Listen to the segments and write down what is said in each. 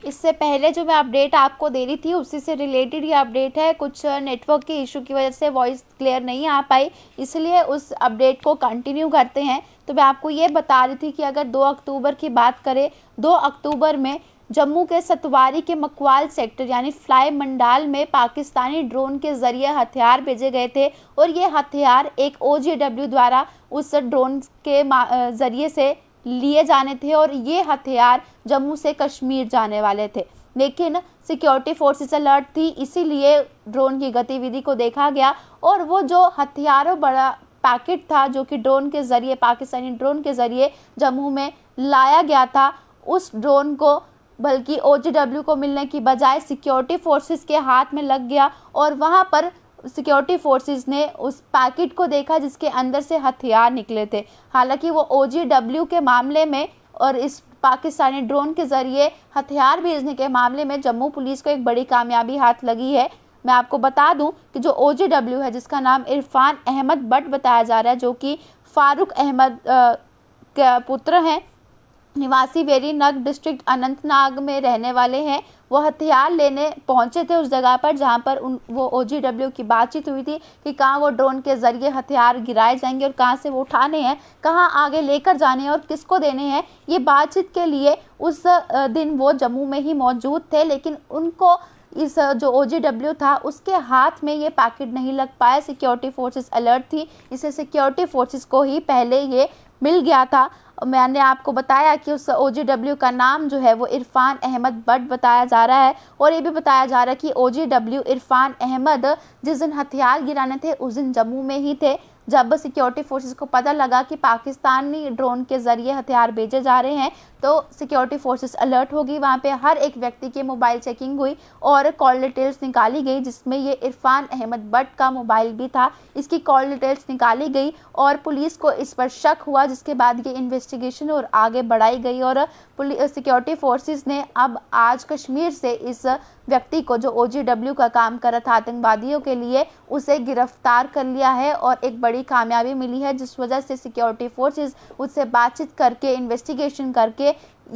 इससे पहले जो मैं अपडेट आपको दे रही थी उसी से रिलेटेड ये अपडेट है। कुछ नेटवर्क के इशू की वजह से वॉइस क्लियर नहीं आ पाई, इसलिए उस अपडेट को कंटिन्यू करते हैं। तो मैं आपको ये बता रही थी कि अगर 2 अक्टूबर की बात करें, 2 अक्टूबर में जम्मू के सतवारी के मकवाल सेक्टर यानी फ्लाई मंडाल में पाकिस्तानी ड्रोन के ज़रिए हथियार भेजे गए थे और ये हथियार एक OGW द्वारा उस ड्रोन के ज़रिए से लिए जाने थे और ये हथियार जम्मू से कश्मीर जाने वाले थे। लेकिन सिक्योरिटी फोर्सेस अलर्ट थी, इसीलिए ड्रोन की गतिविधि को देखा गया और वो जो हथियारों बड़ा पैकेट था जो कि ड्रोन के ज़रिए, पाकिस्तानी ड्रोन के ज़रिए जम्मू में लाया गया था, उस ड्रोन को बल्कि OGW को मिलने की बजाय सिक्योरिटी फोर्सेस के हाथ में लग गया और वहाँ पर सिक्योरिटी फोर्सेस ने उस पैकेट को देखा जिसके अंदर से हथियार निकले थे। हालांकि वो OGW के मामले में और इस पाकिस्तानी ड्रोन के ज़रिए हथियार भेजने के मामले में जम्मू पुलिस को एक बड़ी कामयाबी हाथ लगी है। मैं आपको बता दूं कि जो OGW है जिसका नाम इरफान अहमद बट बताया जा रहा है, जो कि फारूक अहमद के पुत्र हैं, निवासी वेरीनग डिस्ट्रिक्ट अनंतनाग में रहने वाले हैं, वो हथियार लेने पहुंचे थे उस जगह पर जहां पर वो OGW की बातचीत हुई थी कि कहाँ वो ड्रोन के ज़रिए हथियार गिराए जाएंगे और कहाँ से वो उठाने हैं, कहाँ आगे लेकर जाने हैं और किसको देने हैं। ये बातचीत के लिए उस दिन वो जम्मू में ही मौजूद थे, लेकिन उनको इस जो OGW था उसके हाथ में ये पैकेट नहीं लग पाया। सिक्योरिटी फोर्सेस अलर्ट थी, इसे सिक्योरिटी फोर्सेस को ही पहले ये मिल गया था। मैंने आपको बताया कि उस OGW का नाम जो है वो इरफान अहमद बट बताया जा रहा है और ये भी बताया जा रहा है कि OGW इरफान अहमद जिस दिन हथियार गिराने थे उस दिन जम्मू में ही थे। जब सिक्योरिटी फोर्सेस को पता लगा कि पाकिस्तानी ड्रोन के ज़रिए हथियार भेजे जा रहे हैं तो सिक्योरिटी फोर्सेस अलर्ट हो गई। वहाँ पे हर एक व्यक्ति की मोबाइल चेकिंग हुई और कॉल डिटेल्स निकाली गई, जिसमें ये इरफान अहमद बट का मोबाइल भी था। इसकी कॉल डिटेल्स निकाली गई और पुलिस को इस पर शक हुआ, जिसके बाद ये इन्वेस्टिगेशन और आगे बढ़ाई गई और सिक्योरिटी फोर्सेस ने अब आज कश्मीर से इस व्यक्ति को जो OGW का काम कर रहा था आतंकवादियों के लिए, उसे गिरफ्तार कर लिया है और एक बड़ी कामयाबी मिली है, जिस वजह से सिक्योरिटी फोर्सेस उससे बातचीत करके, इन्वेस्टिगेशन करके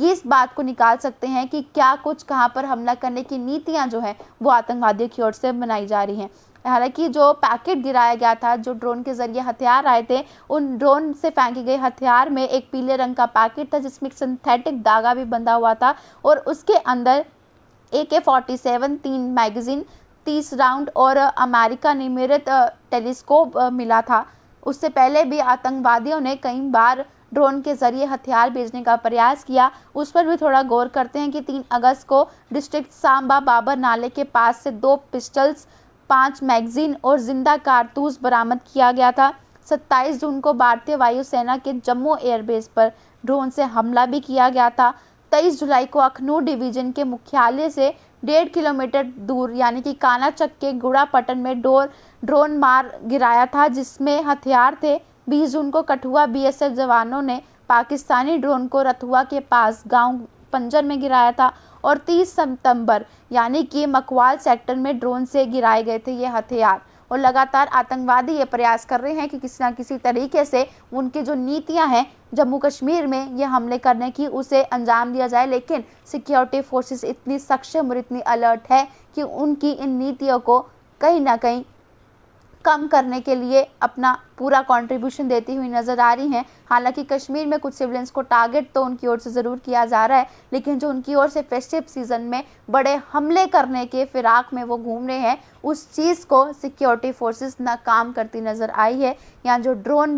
इस बात को निकाल सकते हैं कि क्या कुछ कहां पर हमला करने की नीतियां जो है वो आतंकवादियों की ओर से बनाई जा रही हैं। हालांकि जो पैकेट गिराया गया था, जो ड्रोन के ज़रिए हथियार आए थे, उन ड्रोन से फेंके गए हथियार में एक पीले रंग का पैकेट था जिसमें एक सिंथेटिक धागा भी बंधा हुआ था और उसके अंदर AK-47 3 मैगजीन, 30 राउंड और अमेरिका निर्मित टेलीस्कोप मिला था। उससे पहले भी आतंकवादियों ने कई बार ड्रोन के ज़रिए हथियार भेजने का प्रयास किया, उस पर भी थोड़ा गौर करते हैं कि 3 अगस्त को डिस्ट्रिक्ट सांबा बाबर नाले के पास से 2 पिस्टल्स, 5 मैगजीन और जिंदा कारतूस बरामद किया गया था। 27 जून को भारतीय वायुसेना के जम्मू एयरबेस पर ड्रोन से हमला भी किया गया था। 23 जुलाई को अखनूर डिवीजन के मुख्यालय से 1.5 किलोमीटर दूर यानी कि कानाचक के गुड़ापटन में ड्रोन मार गिराया था जिसमें हथियार थे। 20 जून को कठुआ BSF जवानों ने पाकिस्तानी ड्रोन को रथुआ के पास गांव पंजर में गिराया था और 30 सितंबर यानी कि मकवाल सेक्टर में ड्रोन से गिराए गए थे ये हथियार। और लगातार आतंकवादी ये प्रयास कर रहे हैं कि किसी न किसी तरीके से उनकी जो नीतियां हैं जम्मू कश्मीर में ये हमले करने की, उसे अंजाम दिया जाए, लेकिन सिक्योरिटी फोर्सेस इतनी सक्षम और इतनी अलर्ट है कि उनकी इन नीतियों को कहीं ना कहीं कम करने के लिए अपना पूरा कंट्रीब्यूशन देती हुई नज़र आ रही हैं। हालांकि कश्मीर में कुछ सिविलियंस को टारगेट तो उनकी ओर से ज़रूर किया जा रहा है, लेकिन जो उनकी ओर से फेस्टिव सीज़न में बड़े हमले करने के फिराक में वो घूम रहे हैं, उस चीज़ को सिक्योरिटी फोर्सेस नाकाम करती नज़र आई है। या जो ड्रोन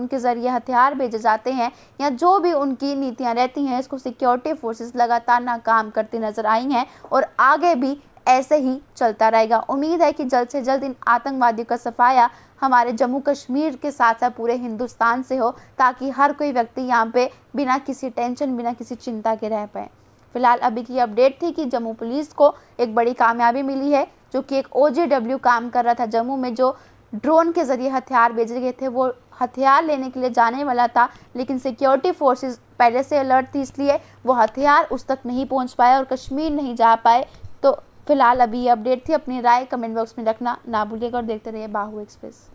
के ज़रिए हथियार भेजे जाते हैं या जो भी उनकी नीतियाँ रहती हैं, इसको सिक्योरिटी फोर्सेस लगातार नाकाम करती नज़र आई हैं और आगे भी ऐसे ही चलता रहेगा। उम्मीद है कि जल्द से जल्द इन आतंकवादियों का सफाया हमारे जम्मू कश्मीर के साथ साथ पूरे हिंदुस्तान से हो, ताकि हर कोई व्यक्ति यहाँ पे बिना किसी टेंशन, बिना किसी चिंता के रह पाए। फिलहाल अभी की अपडेट थी कि जम्मू पुलिस को एक बड़ी कामयाबी मिली है, जो कि एक OGW काम कर रहा था जम्मू में, जो ड्रोन के ज़रिए हथियार भेजे गए थे। वो हथियार लेने के लिए जाने वाला था, लेकिन सिक्योरिटी फोर्सेस पहले से अलर्ट थी, इसलिए वो हथियार उस तक नहीं पहुँच पाए और कश्मीर नहीं जा पाए। तो फिलहाल अभी ये अपडेट थी। अपनी राय कमेंट बॉक्स में रखना ना भूलिएगा और देखते रहिए बाहु एक्सप्रेस।